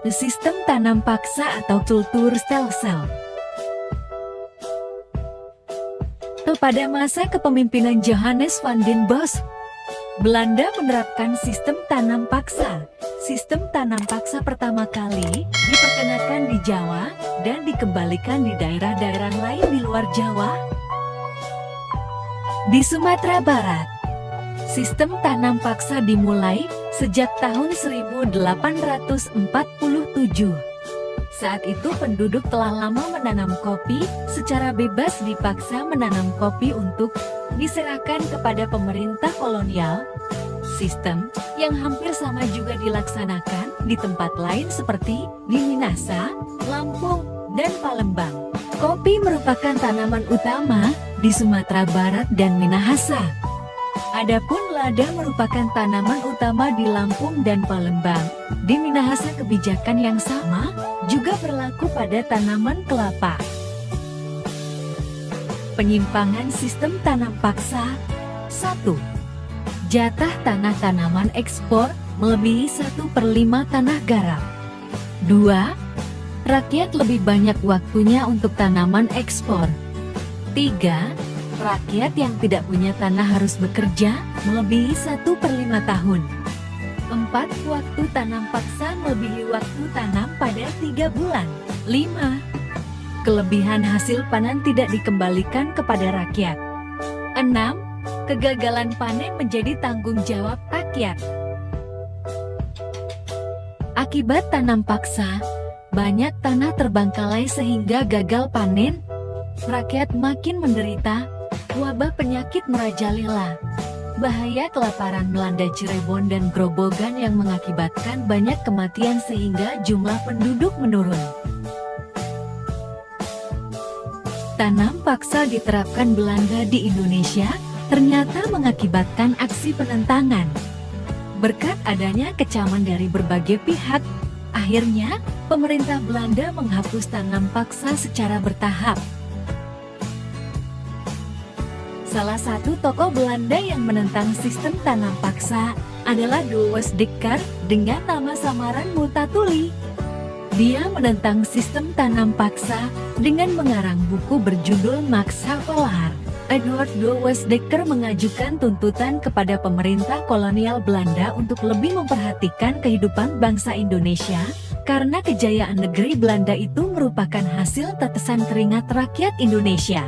Sistem tanam paksa atau kulturstelsel. Pada masa kepemimpinan Johannes van den Bosch, Belanda menerapkan sistem tanam paksa. Sistem tanam paksa pertama kali diperkenalkan di Jawa dan dikembalikan di daerah-daerah lain di luar Jawa. Di Sumatera Barat, sistem tanam paksa dimulai sejak tahun 1847. Saat itu penduduk telah lama menanam kopi, secara bebas dipaksa menanam kopi untuk diserahkan kepada pemerintah kolonial. Sistem yang hampir sama juga dilaksanakan di tempat lain seperti di Minahasa, Lampung, dan Palembang. Kopi merupakan tanaman utama di Sumatera Barat dan Minahasa. Adapun lada merupakan tanaman utama di Lampung dan Palembang. Di Minahasa kebijakan yang sama juga berlaku pada tanaman kelapa. Penyimpangan sistem tanam paksa. 1. Jatah tanah tanaman ekspor melebihi 1/5 tanah garap. 2. Rakyat lebih banyak waktunya untuk tanaman ekspor. 3. Rakyat yang tidak punya tanah harus bekerja melebihi 1/5 tahun. 4. Waktu tanam paksa melebihi waktu tanam pada 3 bulan. 5. Kelebihan hasil panen tidak dikembalikan kepada rakyat. 6. Kegagalan panen menjadi tanggung jawab rakyat. Akibat tanam paksa, banyak tanah terbengkalai sehingga gagal panen. Rakyat makin menderita, wabah penyakit merajalela. Bahaya kelaparan melanda Cirebon dan Grobogan yang mengakibatkan banyak kematian sehingga jumlah penduduk menurun. Tanam paksa diterapkan Belanda di Indonesia, ternyata mengakibatkan aksi penentangan. Berkat adanya kecaman dari berbagai pihak, akhirnya pemerintah Belanda menghapus tanam paksa secara bertahap. Salah satu tokoh Belanda yang menentang sistem tanam paksa adalah Douwes Dekker dengan nama samaran Multatuli. Dia menentang sistem tanam paksa dengan mengarang buku berjudul Max Havelaar. Edward Douwes Dekker mengajukan tuntutan kepada pemerintah kolonial Belanda untuk lebih memperhatikan kehidupan bangsa Indonesia, karena kejayaan negeri Belanda itu merupakan hasil tetesan keringat rakyat Indonesia.